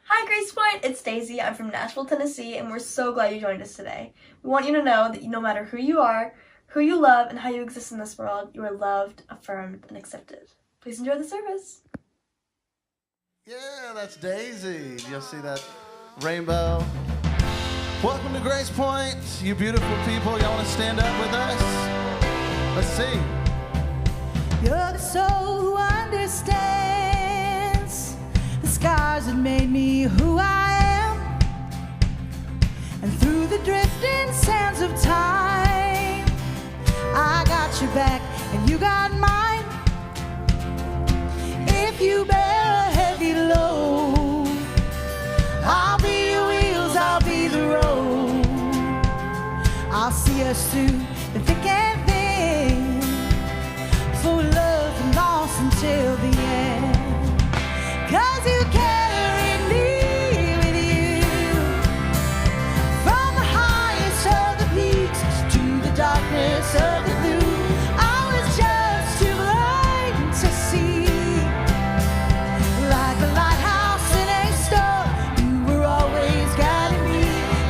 Hi GracePointe, it's Daisy. I'm from Nashville, Tennessee, and we're so glad you joined us today. We want you to know that no matter who you are, who you love, and how you exist in this world, you are loved, affirmed, and accepted. Please enjoy the service. Yeah, that's Daisy. You'll see that rainbow. Welcome to GracePointe, you beautiful people. Y'all want to stand up with us? Let's sing. You're the soul who understands the scars that made me who I am, and through the drifting sands of time, I got your back and you got mine. If you bear a heavy load, I'll be your wheels, I'll be the road. I'll see us through the thick and thin, for love and loss until the end. 'Cause you carried me with you, from the highest of the peaks to the darkness of the blue. I was just too blind to see, like a lighthouse in a storm, you were always guiding me.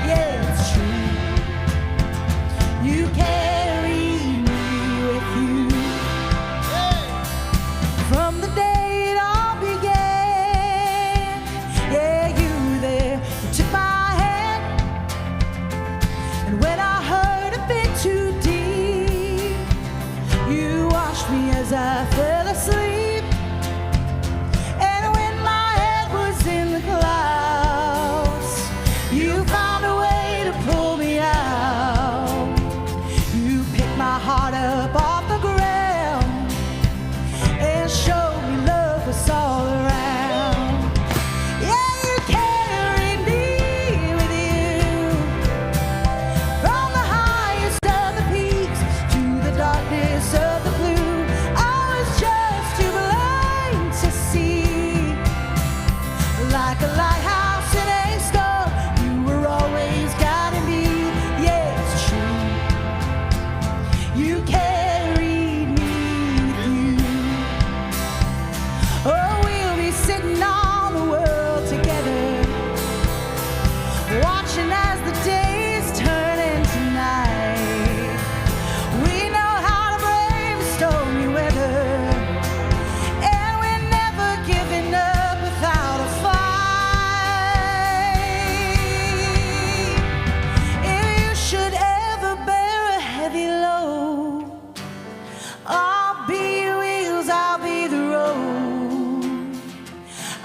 Yeah, it's true, you carried me with you. From the day it all began, yeah, you were there, you took my hand, and when I hurt a bit too deep, you washed me as I fell asleep.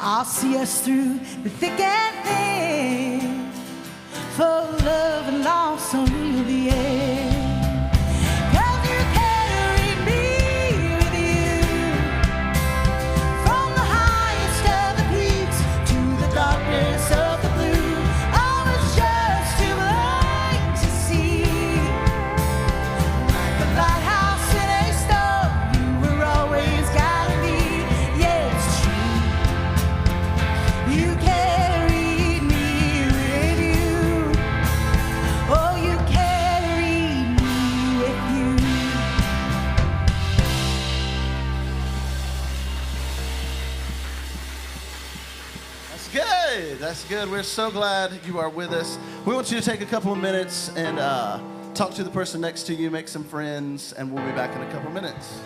I'll see us through the thick and thin. Full of love and loss until the end. 'Cause you carried me with you from the highest of the peaks to the darkness of the blue. I was just too blind to see. Like a lighthouse in a storm, you were always guiding me. Yeah, it's true. You carried me with you. Oh, you carried me with you. That's good. That's good. We're so glad you are with us. We want you to take a couple of minutes and talk to the person next to you, make some friends, and we'll be back in a couple of minutes.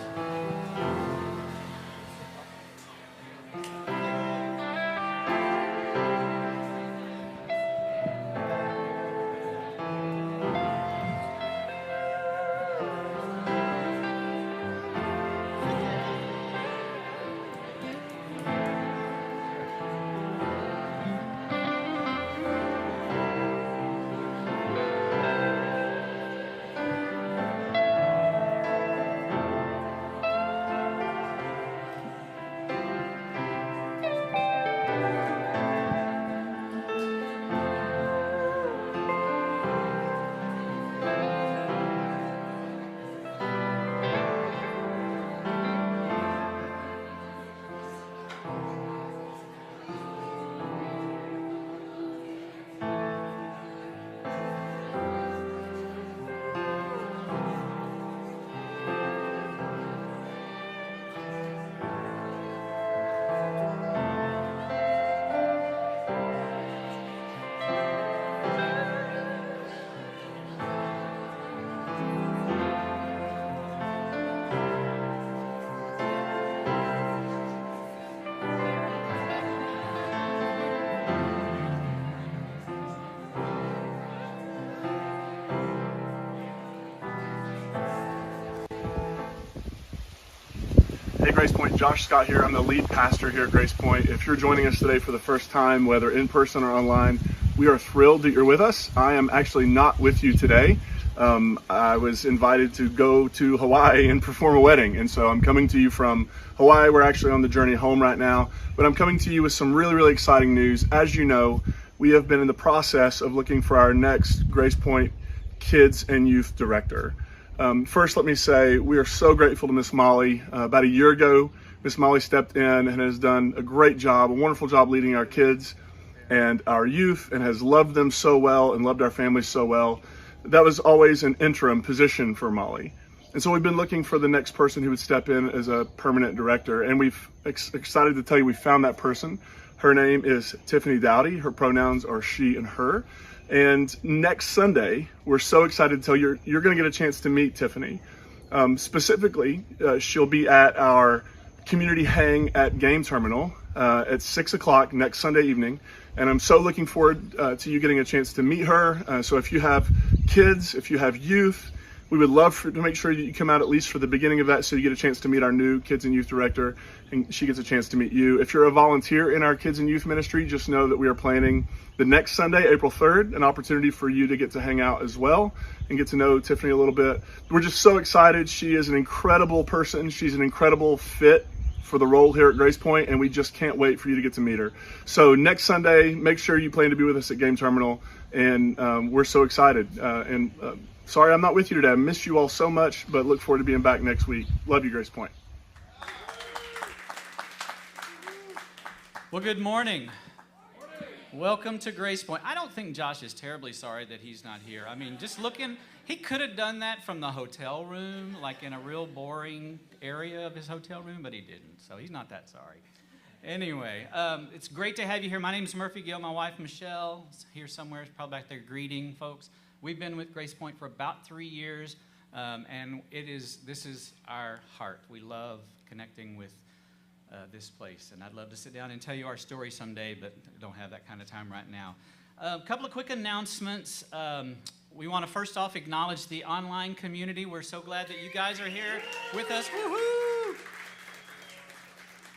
Hey GracePointe, Josh Scott here. I'm the lead pastor here at GracePointe. If you're joining us today for the first time, whether in person or online, we are thrilled that you're with us. I am actually not with you today. I was invited to go to Hawaii and perform a wedding, and so I'm coming to you from Hawaii. We're actually on the journey home right now, but I'm coming to you with some really, really exciting news. As you know, we have been in the process of looking for our next GracePointe Kids and Youth Director. First, let me say we are so grateful to Miss Molly. About a year ago, Miss Molly stepped in and has done a great job, a wonderful job leading our kids and our youth, and has loved them so well and loved our families so well. That was always an interim position for Molly. And so we've been looking for the next person who would step in as a permanent director, and we've excited to tell you we found that person. Her name is Tiffany Dowdy. Her pronouns are she and her. And next Sunday, we're so excited to tell you you're going to get a chance to meet Tiffany. Specifically, she'll be at our community hang at Game Terminal at 6 o'clock next Sunday evening. And I'm so looking forward to you getting a chance to meet her. So if you have kids, if you have youth, we would love to make sure that you come out at least for the beginning of that so you get a chance to meet our new Kids and Youth Director, and she gets a chance to meet you. If you're a volunteer in our Kids and Youth Ministry, just know that we are planning the next Sunday, April 3rd, an opportunity for you to get to hang out as well and get to know Tiffany a little bit. We're just so excited. She is an incredible person. She's an incredible fit for the role here at GracePointe, and we just can't wait for you to get to meet her. So next Sunday, make sure you plan to be with us at Game Terminal, and we're so excited. Sorry I'm not with you today. I miss you all so much, but look forward to being back next week. Love you, GracePointe. Well, good morning. Welcome to GracePointe. I don't think Josh is terribly sorry that he's not here. I mean, just looking, he could have done that from the hotel room, like in a real boring area of his hotel room, but he didn't, so he's not that sorry. Anyway, it's great to have you here. My name is Murphy Gill. My wife, Michelle, is here somewhere, probably back there greeting folks. We've been with GracePointe for about 3 years, and this is our heart. We love connecting with this place, and I'd love to sit down and tell you our story someday, but I don't have that kind of time right now. A couple of quick announcements. We want to first off acknowledge the online community. We're so glad that you guys are here with us. Woo-hoo!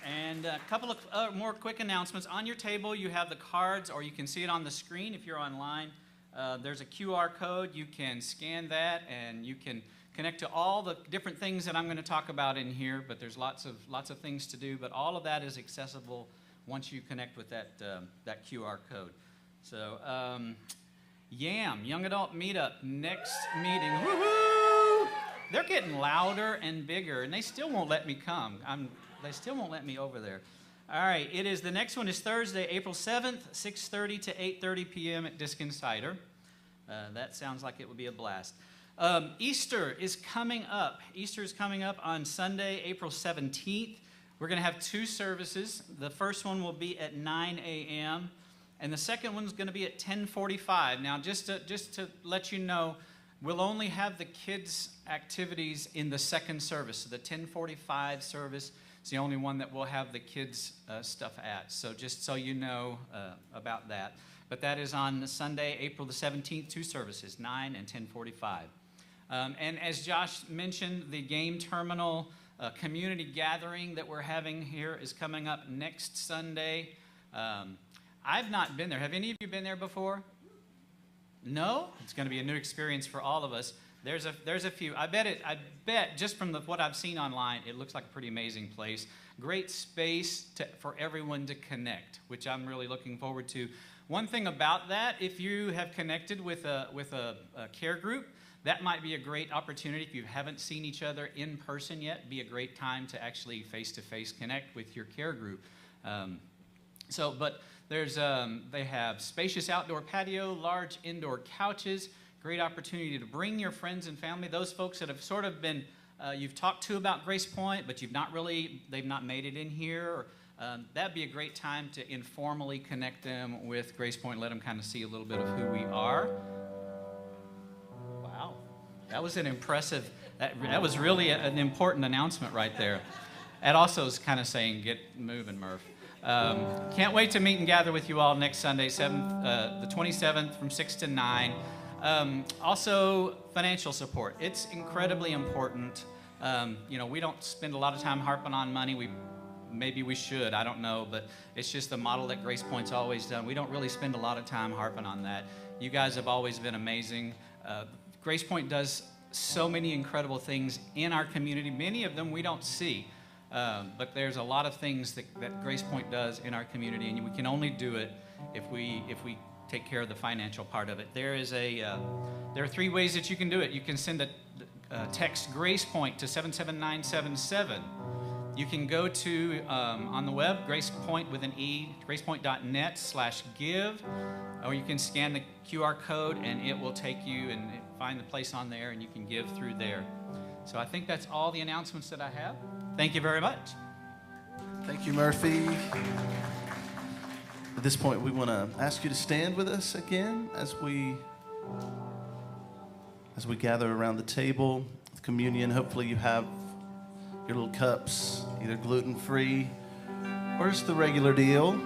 And And a couple of more quick announcements. On your table, you have the cards, or you can see it on the screen if you're online. There's a QR code. You can scan that, and you can connect to all the different things that I'm going to talk about in here. But there's lots of things to do. But all of that is accessible once you connect with that QR code. So, YAM, Young Adult Meetup, next meeting. Woohoo! They're getting louder and bigger, and they still won't let me come. They still won't let me over there. All right, the next one is Thursday, April 7th, 6:30 to 8:30 p.m. at Disc Insider. That sounds like it would be a blast. Easter is coming up. Easter is coming up on Sunday, April 17th. We're going to have 2 services. The first one will be at 9 a.m., and the second one's going to be at 10:45. Now, just to let you know, we'll only have the kids' activities in the second service. So the 10:45 service is the only one that we'll have the kids' stuff at. So just so you know about that. But that is on Sunday, April the 17th, 2 services, 9 and 10:45. And as Josh mentioned, the game terminal community gathering that we're having here is coming up next Sunday. I've not been there. Have any of you been there before? No? It's going to be a new experience for all of us. There's a few. I bet just from what I've seen online, it looks like a pretty amazing place. Great space for everyone to connect, which I'm really looking forward to. One thing about that, if you have connected with a care group, that might be a great opportunity. If you haven't seen each other in person yet, be a great time to actually face-to-face connect with your care group. But they have spacious outdoor patio, large indoor couches, great opportunity to bring your friends and family, those folks that have sort of been, you've talked to about GracePointe, but they've not made it in here. That'd be a great time to informally connect them with GracePointe, let them kind of see a little bit of who we are. Wow, that was an impressive, that was really an important announcement right there. That also is kind of saying, get moving, Murph. Can't wait to meet and gather with you all next Sunday, the 27th from 6 to 9. Also, financial support. It's incredibly important. We don't spend a lot of time harping on money. Maybe we should, I don't know, but it's just the model that GracePointe's always done. We don't really spend a lot of time harping on that. You guys have always been amazing. GracePointe does so many incredible things in our community. Many of them we don't see. But there's a lot of things that GracePointe does in our community, and we can only do it if we take care of the financial part of it. There are 3 ways that you can do it. You can send a text GracePointe to 77977. You can go to on the web GracePointe with an E, gracepointe.net/give, or you can scan the QR code and it will take you and find the place on there, and you can give through there. So I think that's all the announcements that I have. Thank you very much. Thank you, Murphy. At this point, we want to ask you to stand with us again as we gather around the table with communion. Hopefully you have your little cups, either gluten-free or just the regular deal.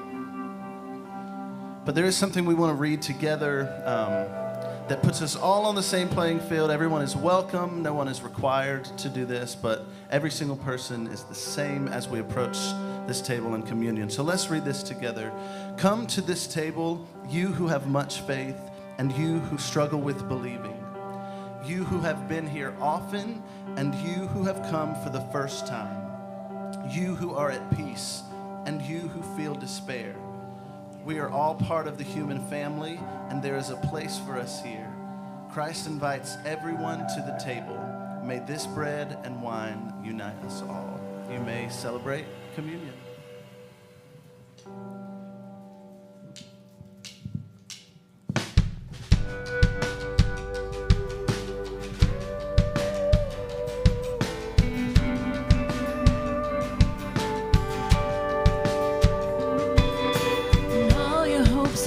But there is something we want to read together that puts us all on the same playing field. Everyone is welcome. No one is required to do this, but every single person is the same as we approach this table in communion. So let's read this together. Come to this table, you who have much faith, and you who struggle with believing. You who have been here often, and you who have come for the first time. You who are at peace, and you who feel despair. We are all part of the human family, and there is a place for us here. Christ invites everyone to the table. May this bread and wine unite us all. You may celebrate communion.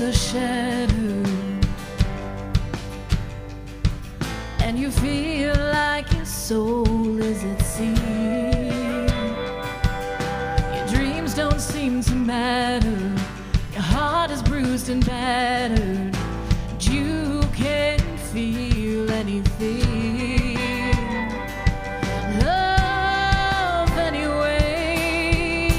Are shattered, and you feel like your soul is at sea. Your dreams don't seem to matter. Your heart is bruised and battered. You can't feel anything. Love anyway.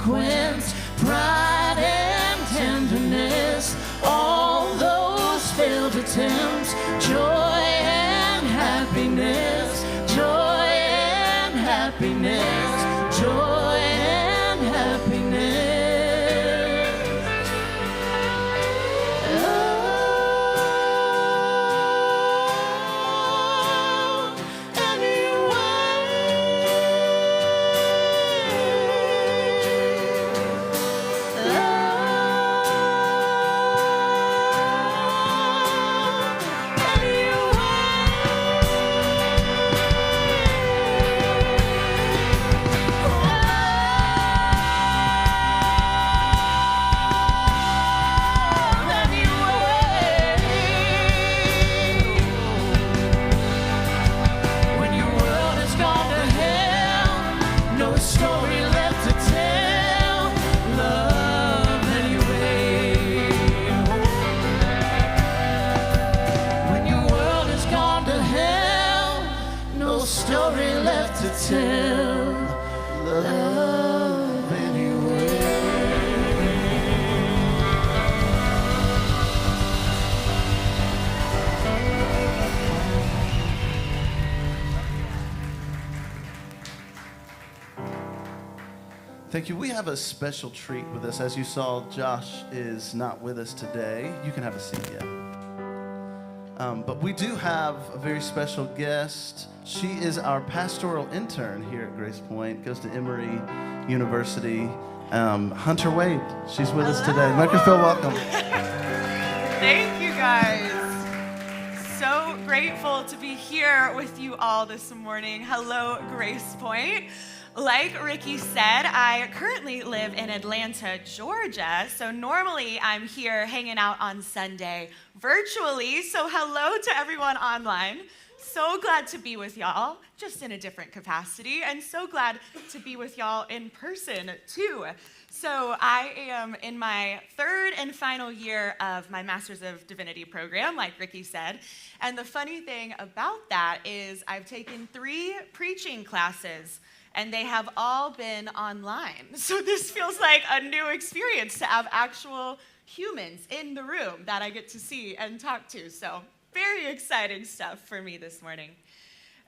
consequence, pride and tenderness, all those failed attempts, joy and happiness, joy and happiness, joy and happiness. Tell love anyway. Thank you. We have a special treat with us. As you saw, Josh is not with us today. You can have a seat, yeah. But we do have a very special guest. She is our pastoral intern here at GracePointe, goes to Emory University. Hunter Wade, she's with us today. Microphone, welcome. Thank you, guys. So grateful to be here with you all this morning. Hello, GracePointe. Like Ricky said, I currently live in Atlanta, Georgia, so normally I'm here hanging out on Sunday virtually, so hello to everyone online. So glad to be with y'all, just in a different capacity, and so glad to be with y'all in person, too. So I am in my third and final year of my Master's of Divinity program, like Ricky said, and the funny thing about that is I've taken 3 preaching classes, and they have all been online. So this feels like a new experience to have actual humans in the room that I get to see and talk to. So very exciting stuff for me this morning.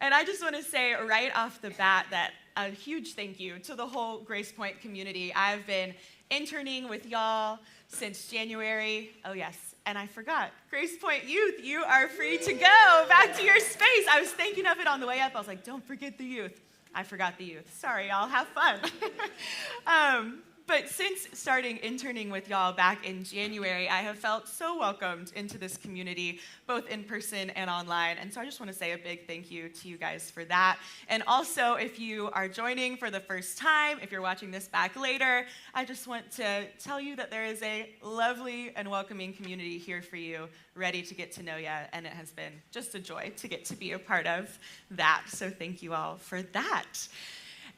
And I just want to say right off the bat that a huge thank you to the whole GracePointe community. I've been interning with y'all since January. Oh yes, and I forgot, GracePointe Youth, you are free to go back to your space. I was thinking of it on the way up. I was like, don't forget the youth. I forgot the youth. Sorry, y'all, have fun. But since starting interning with y'all back in January, I have felt so welcomed into this community, both in person and online. And so I just want to say a big thank you to you guys for that. And also, if you are joining for the first time, if you're watching this back later, I just want to tell you that there is a lovely and welcoming community here for you, ready to get to know you. And it has been just a joy to get to be a part of that. So thank you all for that.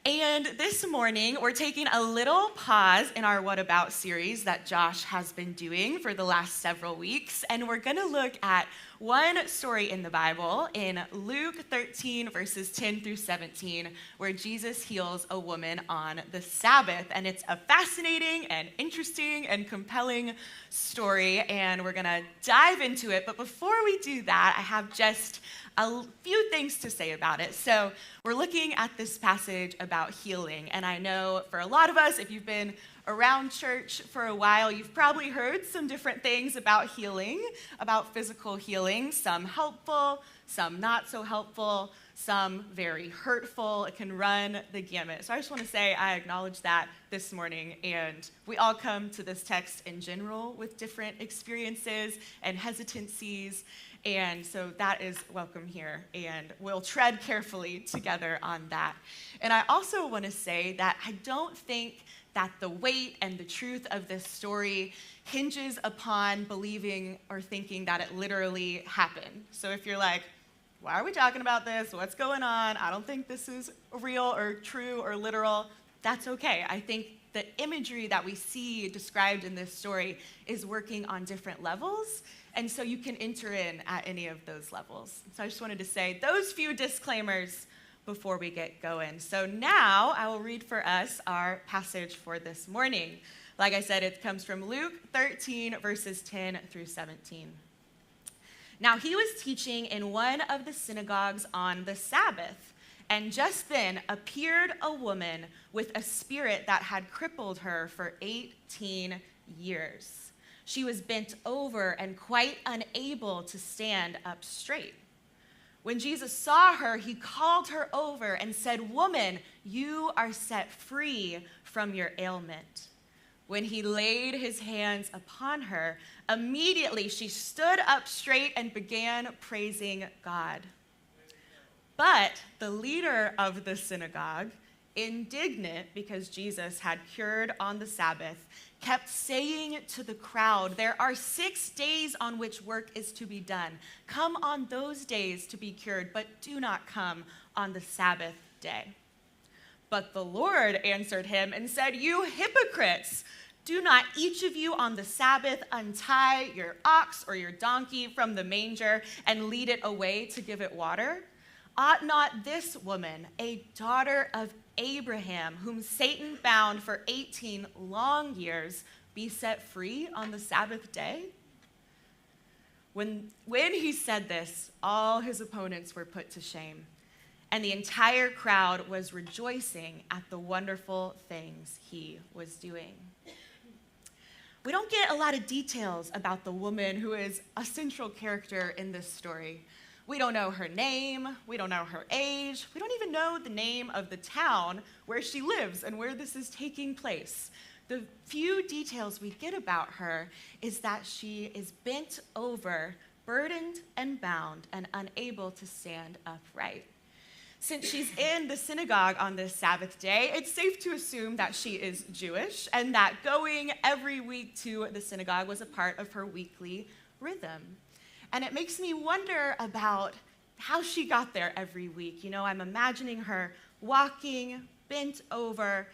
And this morning, we're taking a little pause in our What About series that Josh has been doing for the last several weeks, and we're going to look at one story in the Bible in Luke 13, verses 10 through 17, where Jesus heals a woman on the Sabbath. And it's a fascinating and interesting and compelling story, and we're going to dive into it. But before we do that, I have just a few things to say about it. So we're looking at this passage about healing, and I know for a lot of us, if you've been around church for a while, you've probably heard some different things about healing, about physical healing, some helpful, some not so helpful, some very hurtful. It can run the gamut. So I just want to say I acknowledge that this morning, and we all come to this text in general with different experiences and hesitancies. And so that is welcome here, and we'll tread carefully together on that. And I also want to say that I don't think that the weight and the truth of this story hinges upon believing or thinking that it literally happened. So if you're like, why are we talking about this? What's going on? I don't think this is real or true or literal. That's okay. I think the imagery that we see described in this story is working on different levels. And so you can enter in at any of those levels. So I just wanted to say those few disclaimers before we get going. So now I will read for us our passage for this morning. Like I said, it comes from Luke 13, verses 10 through 17. Now he was teaching in one of the synagogues on the Sabbath, and just then appeared a woman with a spirit that had crippled her for 18 years. She was bent over and quite unable to stand up straight. When Jesus saw her, he called her over and said, "Woman, you are set free from your ailment." When he laid his hands upon her, immediately she stood up straight and began praising God. But the leader of the synagogue, indignant because Jesus had cured on the Sabbath, kept saying to the crowd, "There are 6 days on which work is to be done. Come on those days to be cured, but do not come on the Sabbath day." But the Lord answered him and said, "You hypocrites! Do not each of you on the Sabbath untie your ox or your donkey from the manger and lead it away to give it water? Ought not this woman, a daughter of Abraham, whom Satan bound for 18 long years, be set free on the Sabbath day?" When he said this, all his opponents were put to shame, and the entire crowd was rejoicing at the wonderful things he was doing. We don't get a lot of details about the woman who is a central character in this story. We don't know her name, we don't know her age, we don't even know the name of the town where she lives and where this is taking place. The few details we get about her is that she is bent over, burdened and bound, and unable to stand upright. Since she's in the synagogue on this Sabbath day, it's safe to assume that she is Jewish and that going every week to the synagogue was a part of her weekly rhythm. And it makes me wonder about how she got there every week. You know, I'm imagining her walking, bent over.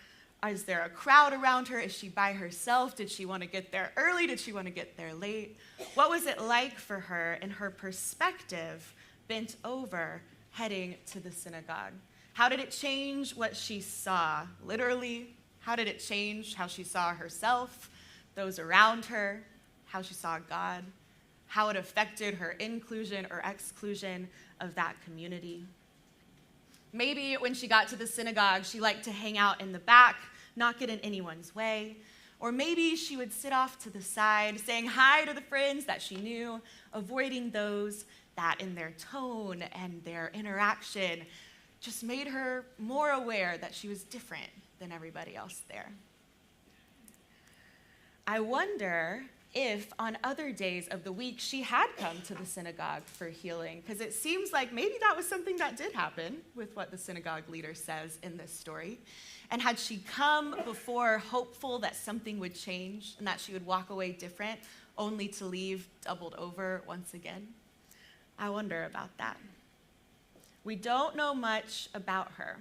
Is there a crowd around her? Is she by herself? Did she want to get there early? Did she want to get there late? What was it like for her in her perspective, bent over, heading to the synagogue? How did it change what she saw? Literally, how did it change how she saw herself, those around her, how she saw God, how it affected her inclusion or exclusion of that community? Maybe when she got to the synagogue, she liked to hang out in the back, not get in anyone's way. Or maybe she would sit off to the side, saying hi to the friends that she knew, avoiding those that in their tone and their interaction just made her more aware that she was different than everybody else there. I wonder if on other days of the week she had come to the synagogue for healing, because it seems like maybe that was something that did happen with what the synagogue leader says in this story. And had she come before hopeful that something would change and that she would walk away different, only to leave doubled over once again? I wonder about that. We don't know much about her,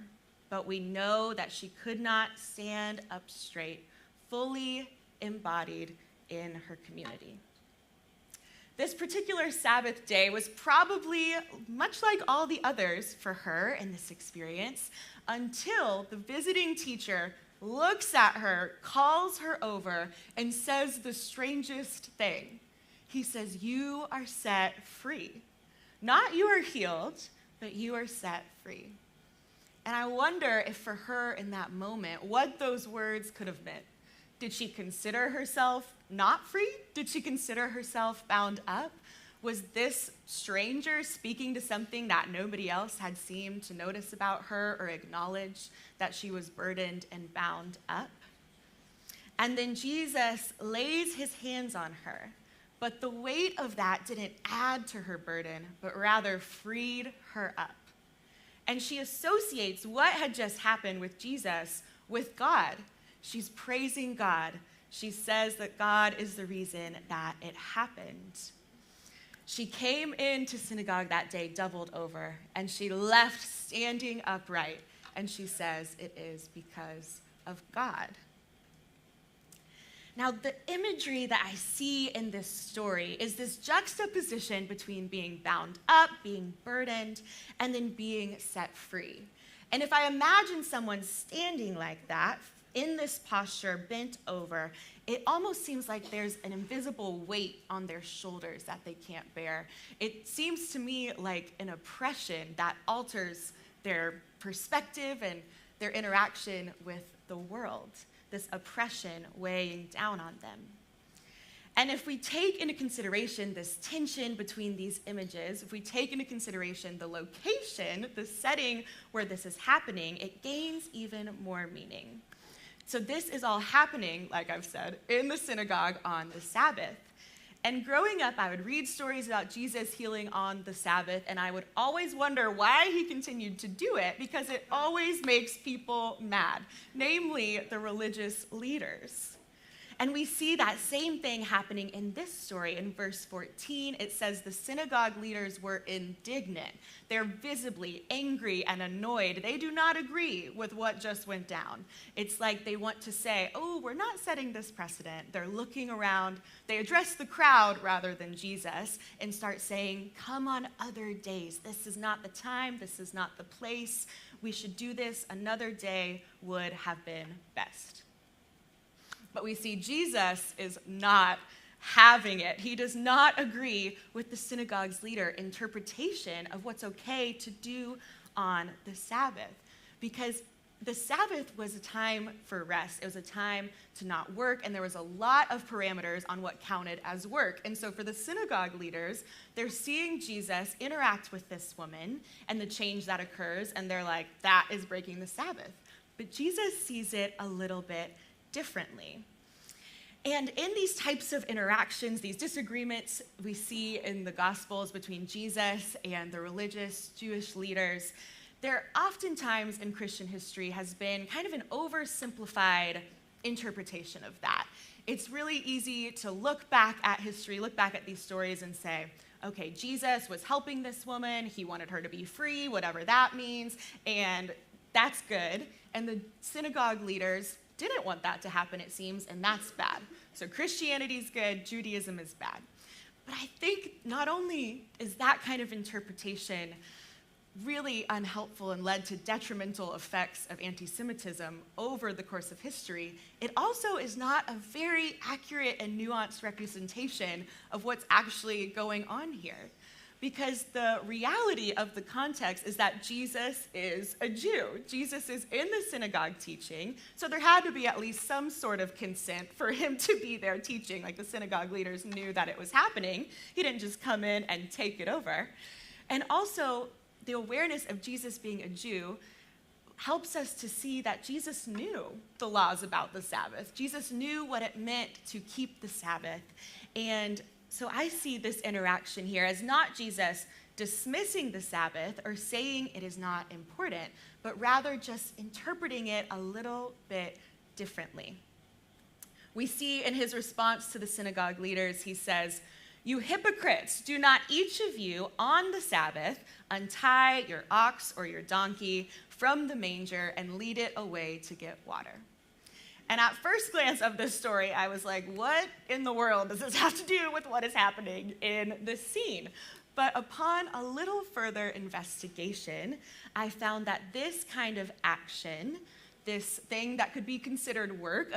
but we know that she could not stand up straight, fully embodied in her community. This particular Sabbath day was probably much like all the others for her in this experience, until the visiting teacher looks at her, calls her over, and says the strangest thing. He says, "You are set free." Not "you are healed," but "you are set free." And I wonder if for her in that moment, what those words could have meant. Did she consider herself not free? Did she consider herself bound up? Was this stranger speaking to something that nobody else had seemed to notice about her or acknowledge, that she was burdened and bound up? And then Jesus lays his hands on her. But the weight of that didn't add to her burden, but rather freed her up. And she associates what had just happened with Jesus with God. She's praising God. She says that God is the reason that it happened. She came into synagogue that day doubled over, and she left standing upright. And she says it is because of God. Now, the imagery that I see in this story is this juxtaposition between being bound up, being burdened, and then being set free. And if I imagine someone standing like that, in this posture, bent over, it almost seems like there's an invisible weight on their shoulders that they can't bear. It seems to me like an oppression that alters their perspective and their interaction with the world, this oppression weighing down on them. And if we take into consideration this tension between these images, if we take into consideration the location, the setting where this is happening, it gains even more meaning. So this is all happening, like I've said, in the synagogue on the Sabbath. And growing up, I would read stories about Jesus healing on the Sabbath, and I would always wonder why he continued to do it, because it always makes people mad, namely the religious leaders. And we see that same thing happening in this story. In verse 14, it says the synagogue leaders were indignant. They're visibly angry and annoyed. They do not agree with what just went down. It's like they want to say, oh, we're not setting this precedent. They're looking around. They address the crowd rather than Jesus and start saying, come on other days. This is not the time. This is not the place. We should do this. Another day would have been best. But we see Jesus is not having it. He does not agree with the synagogue's leader interpretation of what's okay to do on the Sabbath, because the Sabbath was a time for rest. It was a time to not work, and there was a lot of parameters on what counted as work. And so for the synagogue leaders, they're seeing Jesus interact with this woman and the change that occurs, and they're like, that is breaking the Sabbath. But Jesus sees it a little bit differently. And in these types of interactions, these disagreements we see in the Gospels between Jesus and the religious Jewish leaders, there oftentimes in Christian history has been kind of an oversimplified interpretation of that. It's really easy to look back at history, look back at these stories and say, okay, Jesus was helping this woman, he wanted her to be free, whatever that means, and that's good. And the synagogue leaders didn't want that to happen, it seems, and that's bad. So Christianity's good, Judaism is bad. But I think not only is that kind of interpretation really unhelpful and led to detrimental effects of anti-Semitism over the course of history, it also is not a very accurate and nuanced representation of what's actually going on here. Because the reality of the context is that Jesus is a Jew. Jesus is in the synagogue teaching, so there had to be at least some sort of consent for him to be there teaching. Like the synagogue leaders knew that it was happening. He didn't just come in and take it over. And also, the awareness of Jesus being a Jew helps us to see that Jesus knew the laws about the Sabbath. Jesus knew what it meant to keep the Sabbath. And so I see this interaction here as not Jesus dismissing the Sabbath or saying it is not important, but rather just interpreting it a little bit differently. We see in his response to the synagogue leaders, he says, "You hypocrites, do not each of you on the Sabbath untie your ox or your donkey from the manger and lead it away to get water." And at first glance of this story, I was like, what in the world does this have to do with what is happening in this scene? But upon a little further investigation, I found that this kind of action, this thing that could be considered work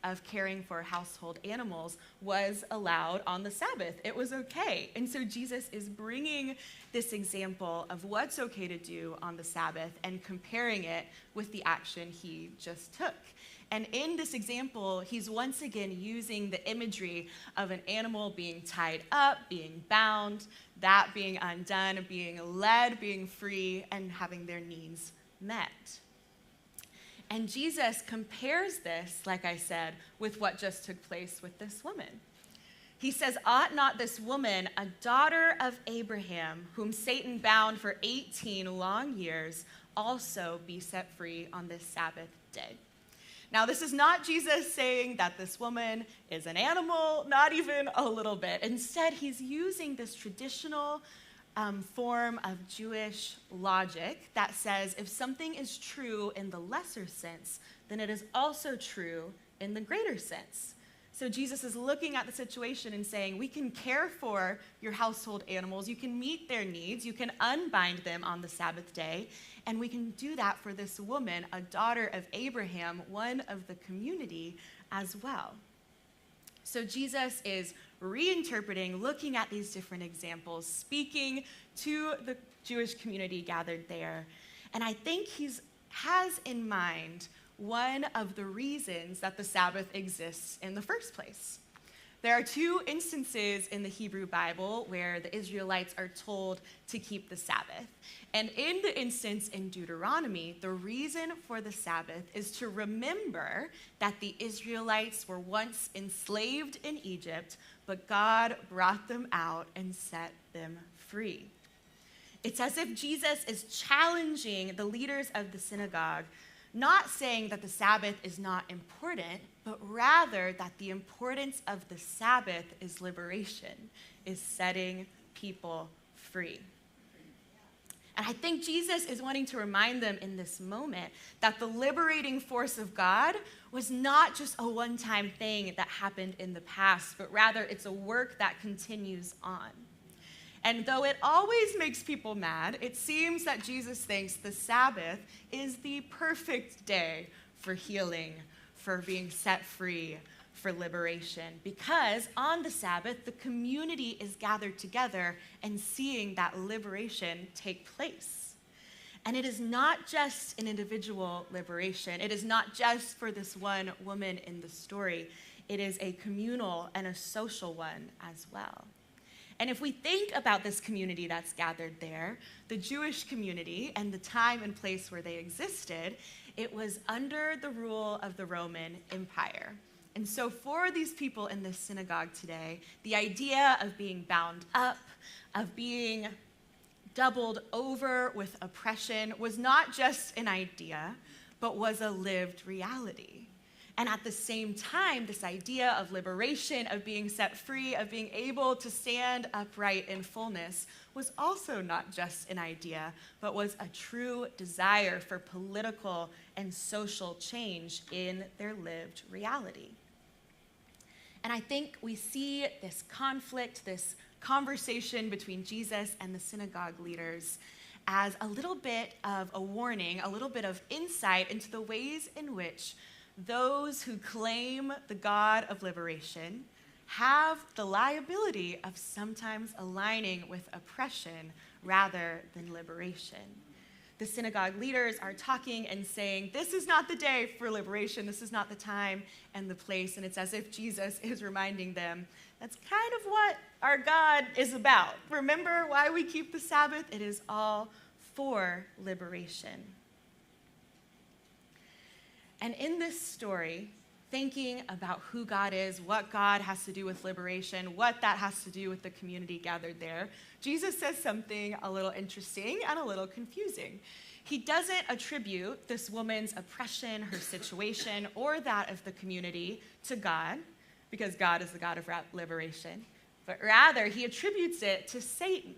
of caring for household animals, was allowed on the Sabbath. It was okay. And so Jesus is bringing this example of what's okay to do on the Sabbath and comparing it with the action he just took. And in this example, he's once again using the imagery of an animal being tied up, being bound, that being undone, being led, being free, and having their needs met. And Jesus compares this, like I said, with what just took place with this woman. He says, "Ought not this woman, a daughter of Abraham, whom Satan bound for 18 long years, also be set free on this Sabbath day?" Now, this is not Jesus saying that this woman is an animal, not even a little bit. Instead, he's using this traditional form of Jewish logic that says if something is true in the lesser sense, then it is also true in the greater sense. So Jesus is looking at the situation and saying, we can care for your household animals, you can meet their needs, you can unbind them on the Sabbath day, and we can do that for this woman, a daughter of Abraham, one of the community as well. So Jesus is reinterpreting, looking at these different examples, speaking to the Jewish community gathered there. And I think he has in mind one of the reasons that the Sabbath exists in the first place. There are two instances in the Hebrew Bible where the Israelites are told to keep the Sabbath. And in the instance in Deuteronomy, the reason for the Sabbath is to remember that the Israelites were once enslaved in Egypt, but God brought them out and set them free. It's as if Jesus is challenging the leaders of the synagogue, not saying that the Sabbath is not important, but rather that the importance of the Sabbath is liberation, is setting people free. And I think Jesus is wanting to remind them in this moment that the liberating force of God was not just a one-time thing that happened in the past, but rather it's a work that continues on. And though it always makes people mad, it seems that Jesus thinks the Sabbath is the perfect day for healing, for being set free, for liberation. Because on the Sabbath, the community is gathered together and seeing that liberation take place. And it is not just an individual liberation. It is not just for this one woman in the story. It is a communal and a social one as well. And if we think about this community that's gathered there, the Jewish community and the time and place where they existed, it was under the rule of the Roman Empire. And so for these people in this synagogue today, the idea of being bound up, of being doubled over with oppression was not just an idea, but was a lived reality. And at the same time, this idea of liberation, of being set free, of being able to stand upright in fullness was also not just an idea, but was a true desire for political and social change in their lived reality. And I think we see this conflict, this conversation between Jesus and the synagogue leaders as a little bit of a warning, a little bit of insight into the ways in which those who claim the God of liberation have the liability of sometimes aligning with oppression rather than liberation. The synagogue leaders are talking and saying, this is not the day for liberation, this is not the time and the place, and it's as if Jesus is reminding them, that's kind of what our God is about. Remember why we keep the Sabbath? It is all for liberation. And in this story, thinking about who God is, what God has to do with liberation, what that has to do with the community gathered there, Jesus says something a little interesting and a little confusing. He doesn't attribute this woman's oppression, her situation, or that of the community to God, because God is the God of liberation, but rather he attributes it to Satan.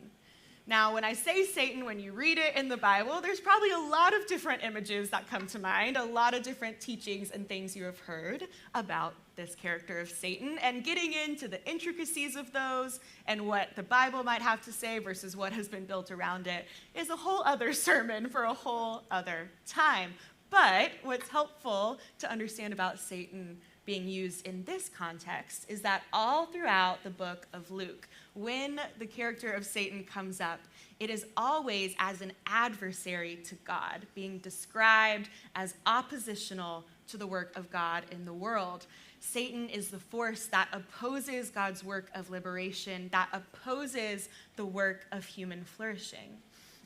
Now, when I say Satan, when you read it in the Bible, there's probably a lot of different images that come to mind, a lot of different teachings and things you have heard about this character of Satan, and getting into the intricacies of those and what the Bible might have to say versus what has been built around it is a whole other sermon for a whole other time. But what's helpful to understand about Satan being used in this context is that all throughout the book of Luke, when the character of Satan comes up, it is always as an adversary to God, being described as oppositional to the work of God in the world. Satan is the force that opposes God's work of liberation, that opposes the work of human flourishing.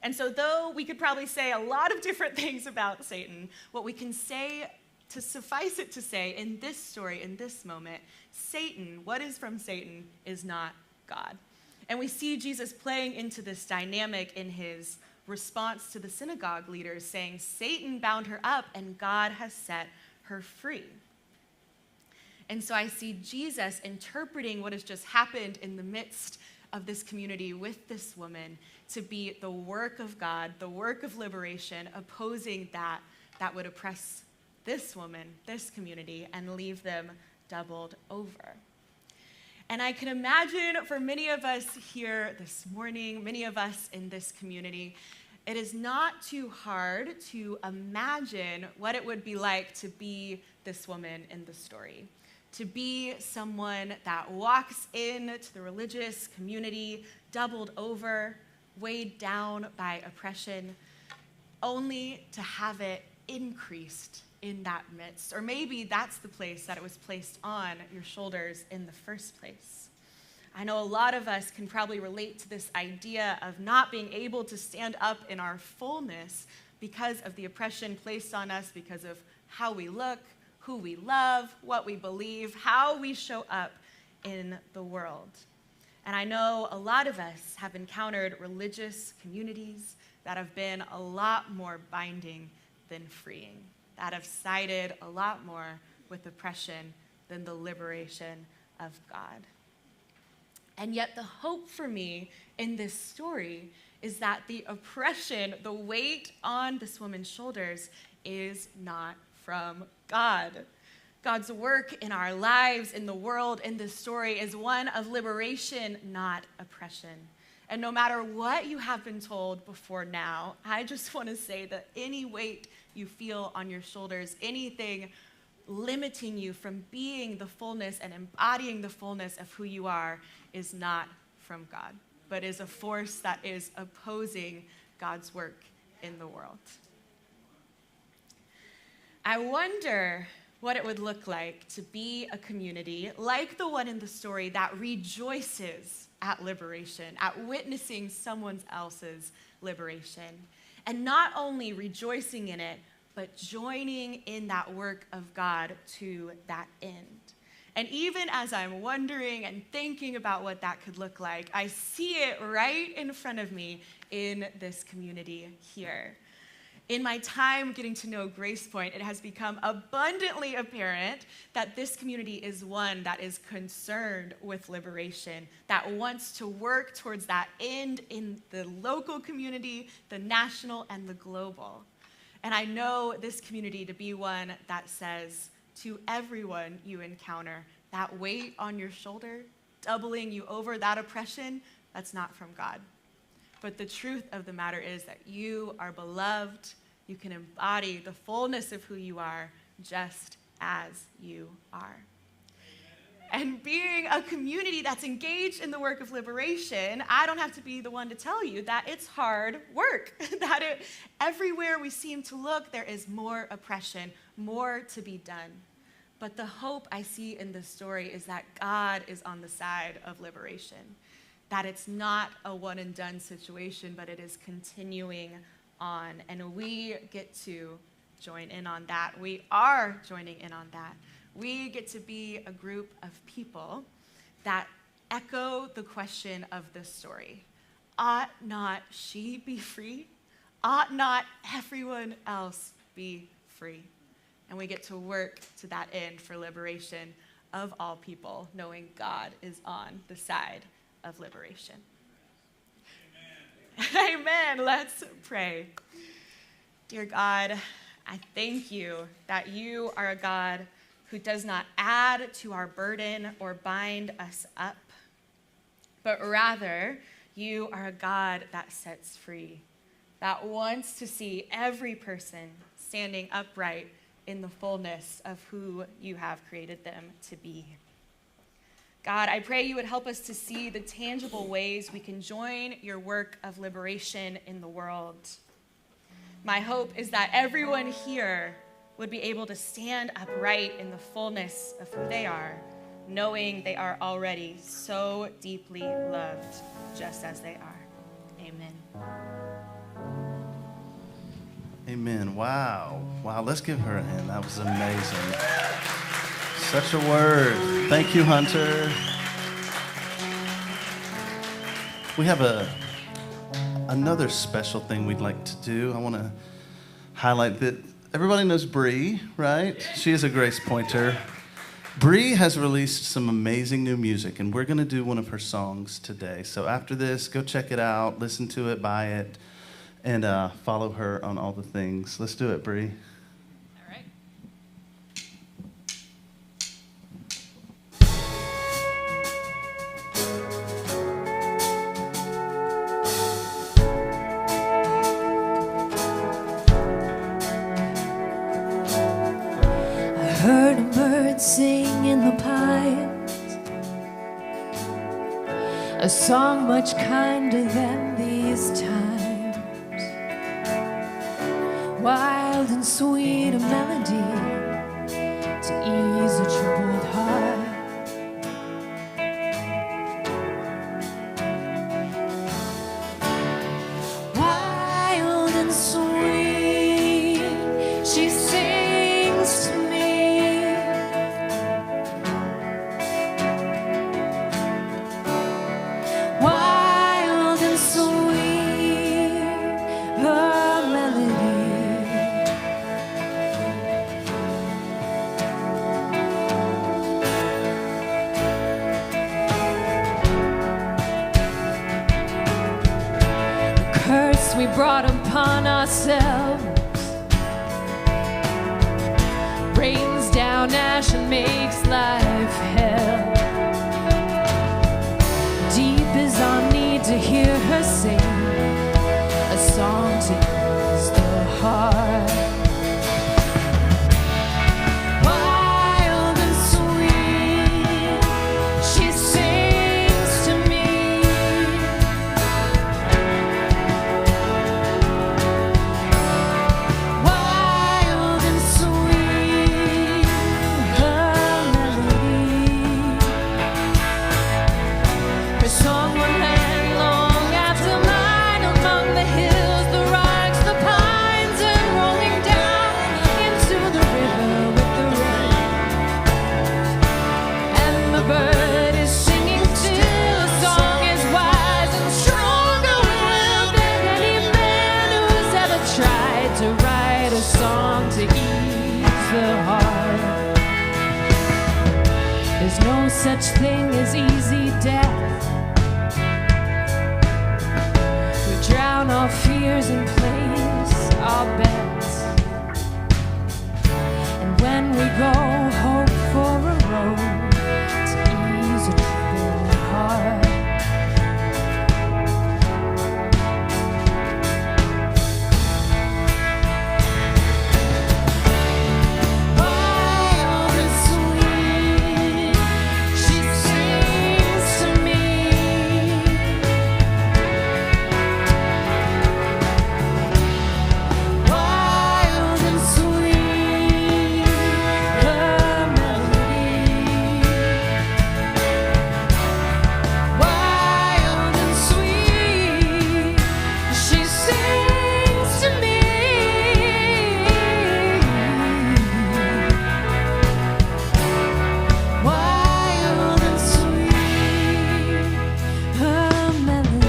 And so though we could probably say a lot of different things about Satan, what we can say, to suffice it to say, in this story, in this moment, Satan, what is from Satan, is not God. And we see Jesus playing into this dynamic in his response to the synagogue leaders, saying, Satan bound her up and God has set her free. And so I see Jesus interpreting what has just happened in the midst of this community with this woman to be the work of God, the work of liberation, opposing that would oppress this woman, this community, and leave them doubled over. And I can imagine for many of us here this morning, many of us in this community, it is not too hard to imagine what it would be like to be this woman in the story, to be someone that walks into the religious community doubled over, weighed down by oppression, only to have it increased in that midst. Or maybe that's the place that it was placed on your shoulders in the first place. I know a lot of us can probably relate to this idea of not being able to stand up in our fullness because of the oppression placed on us, because of how we look, who we love, what we believe, how we show up in the world. And I know a lot of us have encountered religious communities that have been a lot more binding than freeing, that have sided a lot more with oppression than the liberation of God. And yet the hope for me in this story is that the oppression, the weight on this woman's shoulders is not from God. God's work in our lives, in the world, in this story is one of liberation, not oppression. And no matter what you have been told before now, I just want to say that any weight you feel on your shoulders, anything limiting you from being the fullness and embodying the fullness of who you are, is not from God, but is a force that is opposing God's work in the world. I wonder what it would look like to be a community like the one in the story that rejoices at liberation, at witnessing someone else's liberation, and not only rejoicing in it, but joining in that work of God to that end. And even as I'm wondering and thinking about what that could look like, I see it right in front of me in this community here. In my time getting to know GracePointe, it has become abundantly apparent that this community is one that is concerned with liberation, that wants to work towards that end in the local community, the national, and the global. And I know this community to be one that says to everyone you encounter, that weight on your shoulder, doubling you over, that oppression, that's not from God. But the truth of the matter is that you are beloved. You can embody the fullness of who you are just as you are. And being a community that's engaged in the work of liberation, I don't have to be the one to tell you that it's hard work, that everywhere we seem to look, there is more oppression, more to be done. But the hope I see in this story is that God is on the side of liberation, that it's not a one and done situation, but it is continuing on. And we get to join in on that. We are joining in on that. We get to be a group of people that echo the question of this story. Ought not she be free? Ought not everyone else be free? And we get to work to that end for liberation of all people, knowing God is on the side of liberation. Amen. Amen. Let's pray. Dear God, I thank you that you are a God who does not add to our burden or bind us up, but rather you are a God that sets free, that wants to see every person standing upright in the fullness of who you have created them to be. God, I pray you would help us to see the tangible ways we can join your work of liberation in the world. My hope is that everyone here would be able to stand upright in the fullness of who they are, knowing they are already so deeply loved just as they are. Amen. Amen. Wow. Wow. Let's give her a hand. That was amazing. Such a word. Thank you, Hunter. We have another special thing we'd like to do. I want to highlight that everybody knows Bree, right? She is a GracePointer. Bree has released some amazing new music, and we're going to do one of her songs today. So after this, go check it out, listen to it, buy it, and follow her on all the things. Let's do it, Bree. All right. heard a bird sing in the pines, a song much kinder than these times, wild and sweet a melody to ease a troubled heart. Wild and sweet, she sings to me. Wild and sweet, her melody. The curse we brought upon ourselves rains down ash and makes life hell. Deep is our need to hear her sing a song to ease the heart. Wild and sweet, she sings to me. Wild and sweet, her melody. Her song will land long after mine, among the hills, the rocks, the pines, and rolling down into the river with the rain. And the bird is singing still, a song as wise and stronger willed than any man who's ever tried to write a song to ease the heart. There's no such thing as easy death. We drown our fears and place our bets. And when we go, hope for a road to ease a troubled heart. Wild and sweet, she sings to me. Wild and sweet, her melody. Wild and sweet, she sings to me. Wild and sweet, her melody.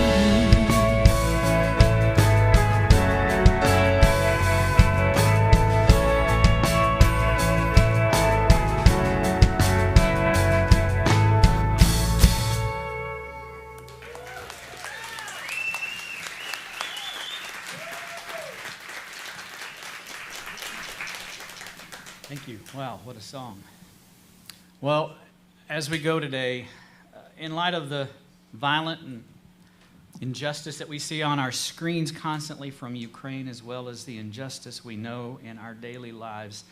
Thank you. Wow, what a song. Well, as we go today, in light of the violent and injustice that we see on our screens constantly from Ukraine, as well as the injustice we know in our daily lives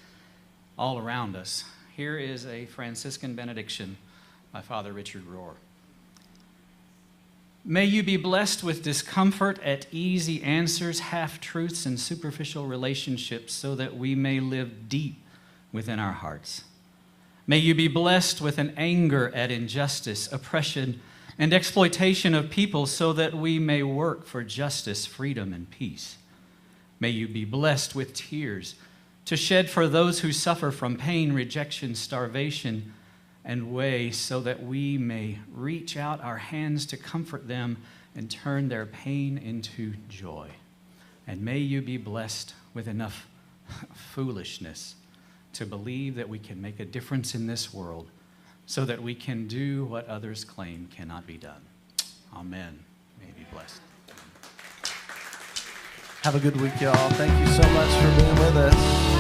all around us, here is a Franciscan benediction by Father Richard Rohr. May you be blessed with discomfort at easy answers, half-truths, and superficial relationships, so that we may live deep within our hearts. May you be blessed with an anger at injustice, oppression, and exploitation of people, so that we may work for justice, freedom, and peace. May you be blessed with tears to shed for those who suffer from pain, rejection, starvation, and waste, so that we may reach out our hands to comfort them and turn their pain into joy. And may you be blessed with enough foolishness to believe that we can make a difference in this world, so that we can do what others claim cannot be done. Amen. May you be blessed. Have a good week, y'all. Thank you so much for being with us.